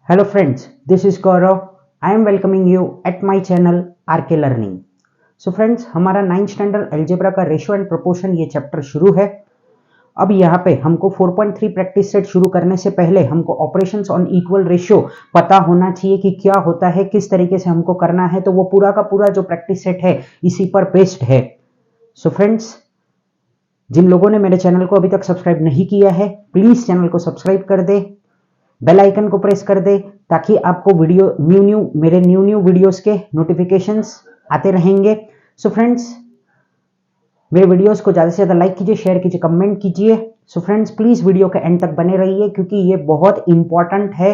Hello friends, this is Gaurav. I am welcoming you at my channel RK Learning. So friends, हमारा 9th standard algebra का ratio and proportion ये chapter शुरू है। अब यहाँ पे हमको 4.3 प्रैक्टिस सेट शुरू करने से पहले हमको ऑपरेशंस ऑन इक्वल रेशियो पता होना चाहिए कि क्या होता है, किस तरीके से हमको करना है। तो वो पूरा का पूरा जो प्रैक्टिस सेट है इसी पर बेस्ड है। सो फ्रेंड्स, जिन लोगों ने मेरे चैनल को अभी तक सब्सक्राइब नहीं किया है, प्लीज चैनल को सब्सक्राइब कर दे, बेल आइकन को प्रेस कर दे ताकि आपको मेरे न्यू वीडियोस के नोटिफिकेशंस आते रहेंगे। सो फ्रेंड्स, मेरे वीडियोस को ज्यादा से ज्यादा लाइक कीजिए, शेयर कीजिए, कमेंट कीजिए। सो फ्रेंड्स, प्लीज वीडियो के एंड तक बने रहिए क्योंकि ये बहुत इंपॉर्टेंट है,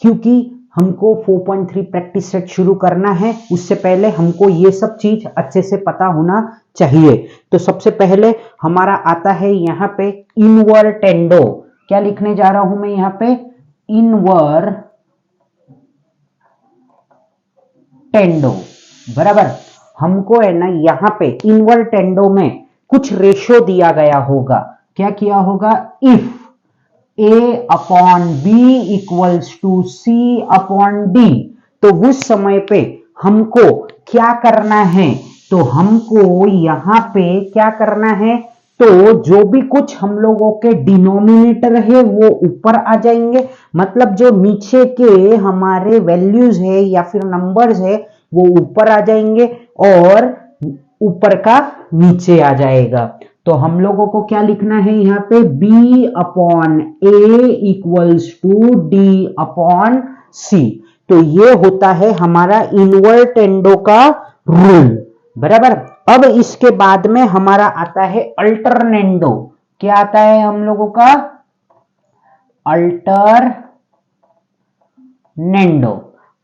क्योंकि हमको 4.3 प्रैक्टिस सेट शुरू करना है। उससे पहले हमको ये सब चीज अच्छे से पता होना चाहिए। तो सबसे पहले हमारा आता है यहाँ पे इनवर्टेंडो। क्या लिखने जा रहा हूं मैं यहाँ पे? इनवर्टेंडो। बराबर, हमको है ना यहाँ पे इनवर्टेंडो में कुछ रेशियो दिया गया होगा। क्या किया होगा? If a upon B equals to C upon D, तो उस समय पे हमको क्या करना है? तो हमको यहाँ पे क्या करना है? तो जो भी कुछ हम लोगों के डिनोमिनेटर है वो ऊपर आ जाएंगे, मतलब जो नीचे के हमारे वैल्यूज है या फिर नंबर्स है वो ऊपर आ जाएंगे और ऊपर का नीचे आ जाएगा। तो हम लोगों को क्या लिखना है यहाँ पे? b upon A equals to D upon C. तो ये होता है हमारा इनवर्टेंडो का रूल। बराबर। अब इसके बाद में हमारा आता है अल्टरनेंडो। क्या आता है हम लोगों का? अल्टरनेंडो।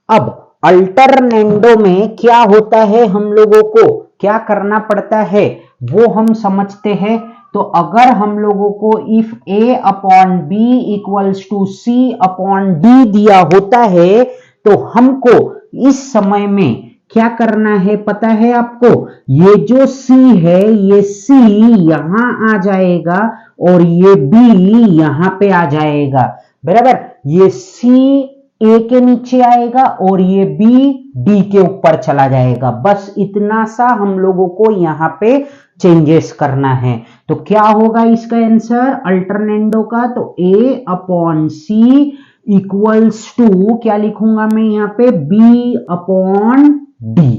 अब अल्टरनेंडो में क्या होता है, हम लोगों को क्या करना पड़ता है वो हम समझते हैं। तो अगर हम लोगों को if a upon B equals to C upon D दिया होता है तो हमको इस समय में क्या करना है पता है आपको? ये जो c है ये c यहां आ जाएगा और ये b यहां पे आ जाएगा। बराबर, ये c a के नीचे आएगा और ये b d के ऊपर चला जाएगा। बस इतना सा हम लोगों को यहाँ पे चेंजेस करना है। तो क्या होगा इसका आंसर अल्टरनेंडो का? तो a upon C equals to क्या लिखूंगा मैं यहाँ पे? b upon D.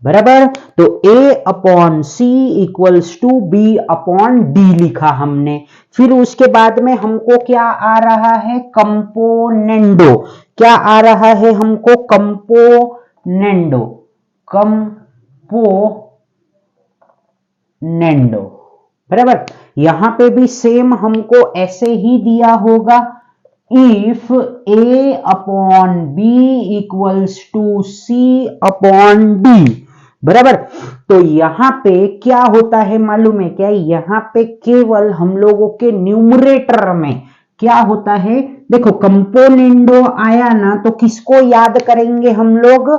बराबर, तो a upon C equals to b upon D लिखा हमने। फिर उसके बाद में हमको क्या आ रहा है? कंपोनेंडो। क्या आ रहा है हमको? कंपोनेंडो। कंपोनेंडो। बराबर, यहां पे भी सेम हमको ऐसे ही दिया होगा। If a upon B equals to C upon D. बराबर, तो यहां पे क्या होता है मालूम है क्या? यहां पे केवल हम लोगों के न्यूमरेटर में क्या होता है? देखो, कंपोनेंडो आया ना तो किसको याद करेंगे हम लोग?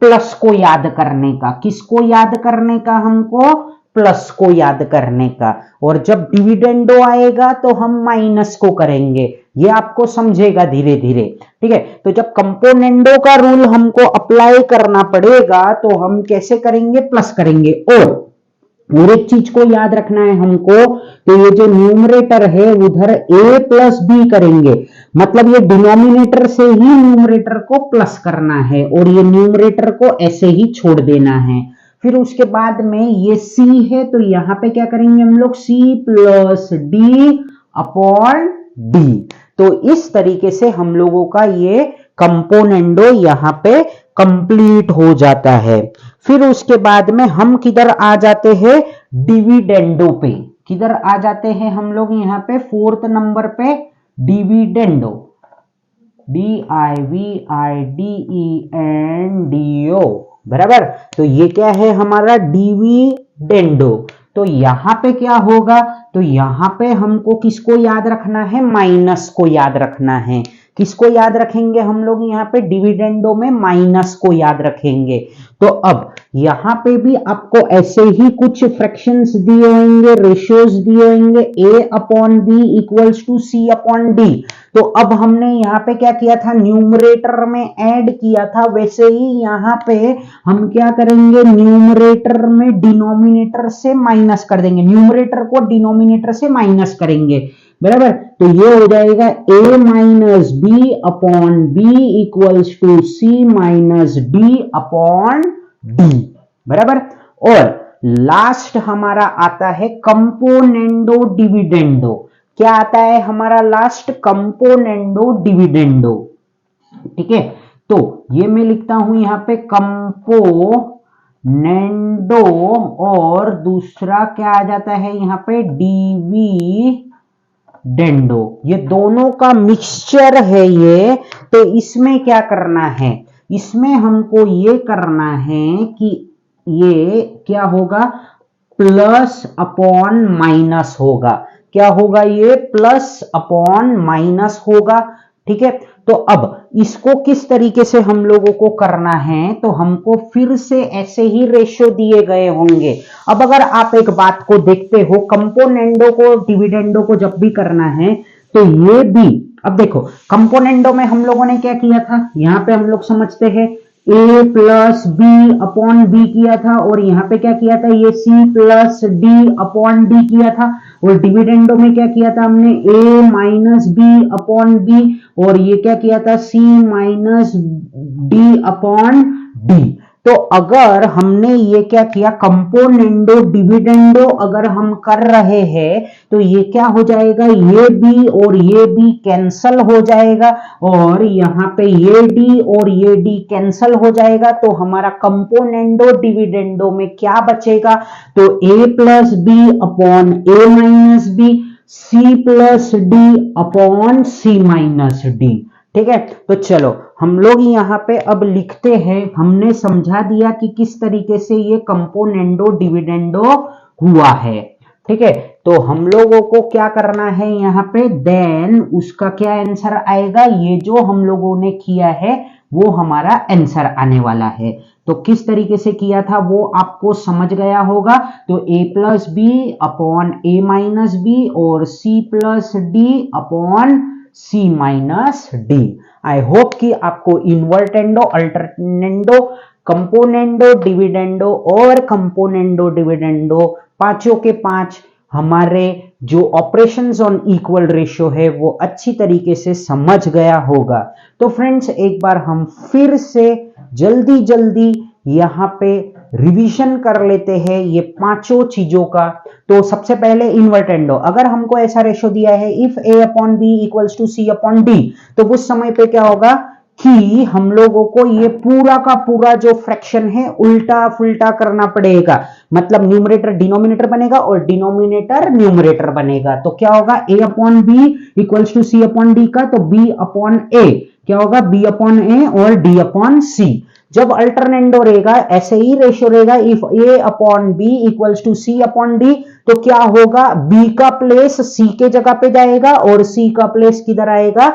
प्लस को याद करने का। किसको याद करने का हमको? प्लस को याद करने का। और जब डिविडेंडो आएगा तो हम माइनस को करेंगे। ये आपको समझेगा धीरे धीरे। ठीक है, तो जब कंपोनेंडो का रूल हमको अप्लाई करना पड़ेगा तो हम कैसे करेंगे? प्लस करेंगे। और एक चीज को याद रखना है हमको, तो ये जो न्यूमरेटर है उधर a प्लस बी करेंगे, मतलब ये डिनोमिनेटर से ही न्यूमरेटर को प्लस करना है और ये न्यूमरेटर को ऐसे ही छोड़ देना है। फिर उसके बाद में ये c है तो यहां पे क्या करेंगे हम लोग? c plus D upon D. तो इस तरीके से हम लोगों का ये कंपोनेंडो यहां पे कंप्लीट हो जाता है। फिर उसके बाद में हम किधर आ जाते हैं? डिविडेंडो पे। किधर आ जाते हैं हम लोग? यहाँ पे 4th नंबर पे डिविडेंडो। DIVIDENDO। बराबर, तो ये क्या है हमारा? डिविडेंडो। तो यहां पे क्या होगा? तो यहां पे हमको किसको याद रखना है? माइनस को याद रखना है। किसको याद रखेंगे हम लोग यहाँ पे? डिविडेंडो में माइनस को याद रखेंगे। तो अब यहां पे भी आपको ऐसे ही कुछ फ्रैक्शंस दिए होंगे, रेशियोज दिए होंगे, a upon B equals to C upon D. तो अब हमने यहाँ पे क्या किया था, न्यूमरेटर में ऐड किया था, वैसे ही यहाँ पे हम क्या करेंगे, न्यूमरेटर में डिनोमिनेटर से माइनस कर देंगे, न्यूमरेटर को डिनोमिनेटर से माइनस करेंगे, बराबर। तो ये हो जाएगा a minus B upon B equals to C minus D upon D, बराबर। और लास्ट हमारा आता है कंपोनेंडो डिविडेंडो। क्या आता है हमारा लास्ट, कंपोनेंडो डिविडेंडो, ठीक है। तो ये मैं लिखता हूं यहां पे कंपोनेंडो, और दूसरा क्या आ जाता है यहां पे, डिविडेंडो। ये दोनों का मिक्सचर है ये। तो इसमें क्या करना है, इसमें हमको ये करना है कि ये क्या होगा, प्लस अपॉन माइनस होगा। क्या होगा, ये प्लस अपॉन माइनस होगा, ठीक है। तो अब इसको किस तरीके से हम लोगों को करना है, तो हमको फिर से ऐसे ही रेशियो दिए गए होंगे। अब अगर आप एक बात को देखते हो, कंपोनेंडो को डिविडेंडो को जब भी करना है तो ये भी, अब देखो कंपोनेंडो में हम लोगों ने क्या किया था, यहां पे हम लोग समझते हैं a plus B upon B किया था, और यहाँ पे क्या किया था, ये c plus D upon D किया था। और डिविडेंडो में क्या किया था हमने, a minus B upon B, और ये क्या किया था, c minus D upon D. तो अगर हमने ये क्या किया, कंपोनेंडो डिविडेंडो अगर हम कर रहे हैं तो ये क्या हो जाएगा, ये बी और ये बी कैंसल हो जाएगा, और यहां पे ये डी और ये डी कैंसल हो जाएगा। तो हमारा कंपोनेंडो डिविडेंडो में क्या बचेगा, तो a plus B upon A minus B, c plus D upon C minus D, ठीक है। तो चलो हम लोग यहाँ पे अब लिखते हैं, हमने समझा दिया कि किस तरीके से ये कंपोनेंडो डिविडेंडो हुआ है, ठीक है। तो हम लोगों को क्या करना है यहाँ पे, देन उसका क्या आंसर आएगा, ये जो हम लोगों ने किया है वो हमारा आंसर आने वाला है। तो किस तरीके से किया था वो आपको समझ गया होगा। तो a plus B upon A minus B और c plus D upon C minus D. I hope कि आपको इन्वर्टेंडो, अल्टरनेंडो, कंपोनेंडो डिविडेंडो और कंपोनेंडो डिविडेंडो पांचों के पांच हमारे जो ऑपरेशंस ऑन इक्वल रेशियो है वो अच्छी तरीके से समझ गया होगा। तो फ्रेंड्स एक बार हम फिर से जल्दी जल्दी यहाँ पे रिवीजन कर लेते हैं ये पांचों चीजों का। तो सबसे पहले इन्वर्टेंडो, अगर हमको ऐसा रेशियो दिया है if a upon B equals to C upon D, तो उस समय पे क्या होगा कि हम लोगों को ये पूरा का पूरा जो फ्रैक्शन है उल्टा फुल्टा करना पड़ेगा। मतलब न्यूमरेटर डिनोमिनेटर बनेगा और डिनोमिनेटर न्यूमरेटर बनेगा। तो क्या होगा, a upon B equals to C upon D का, तो b अपॉन ए क्या होगा, b अपॉन ए और d अपॉन सी। जब अल्टरनेंडो रहेगा ऐसे ही रेशियो रहेगा, if a upon B equals to C upon D, तो क्या होगा, b का प्लेस c के जगह पे जाएगा और c का प्लेस किधर आएगा,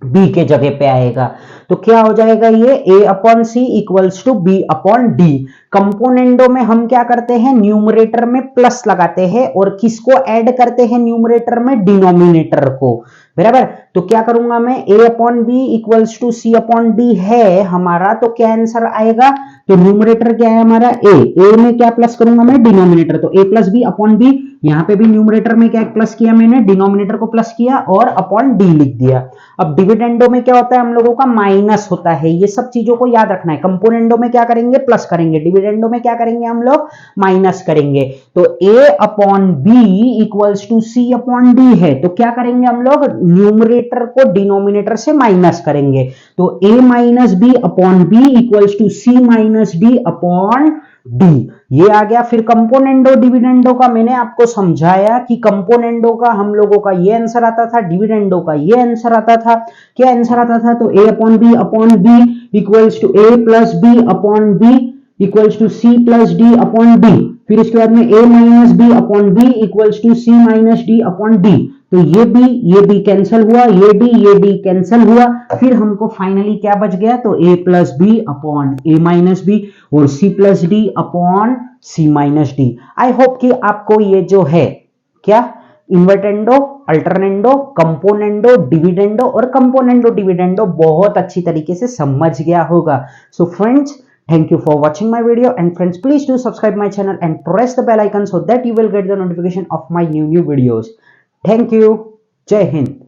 b के जगह पे आएगा। तो क्या हो जाएगा, ये a upon C equals to b upon D. Componendo में हम क्या करते हैं, न्यूमरेटर में प्लस लगाते हैं और किसको ऐड करते हैं न्यूमरेटर में, डिनोमिनेटर को, बराबर। तो क्या करूंगा मैं, a upon B equals to C upon D है हमारा, तो क्या आंसर आएगा, तो न्यूमरेटर क्या है हमारा a में क्या प्लस करूंगा मैं, डिनोमिनेटर, तो a plus B upon B. यहां पे भी न्यूमरेटर में क्या प्लस किया मैंने, डिनोमिनेटर को प्लस किया और अपॉन डी लिख दिया। अब डिविडेंडो में क्या होता है, हम लोगों का माइनस होता है, ये सब चीजों को याद रखना है। कंपोनेंडो में क्या करेंगे, प्लस करेंगे, डिविडेंडो में क्या करेंगे हम लोग, माइनस करेंगे। तो a upon B equals to C upon D है, तो क्या करेंगे हम लोग, न्यूमरेटर को डिनोमिनेटर से माइनस करेंगे। तो a minus B upon B equals to C minus D upon D, ये आ गया। फिर कंपोनेंडो डिविडेंडो का मैंने आपको समझाया कि कंपोनेंडो का हम लोगों का ये आंसर आता था, डिविडेंडो का ये आंसर आता था। क्या आंसर आता था, तो a upon B equals to a plus B upon B equals to C plus D upon D. फिर इसके बाद में a minus B upon B equals to C minus D upon D. तो ये बी कैंसिल हुआ, ये D cancel हुआ, फिर हमको फाइनली क्या बच गया, तो a plus B upon A minus B और c plus D upon C minus D. I hope कि आपको ये जो है क्या इन्वर्टेंडो, अल्टरनेंडो, कंपोनेंडो, डिविडेंडो और कंपोनेंडो डिविडेंडो बहुत अच्छी तरीके से समझ गया होगा। So friends, thank you for watching my video, and friends, please do subscribe my channel and press the bell icon so that you will get the notification of my new videos. Thank you. Jai Hind.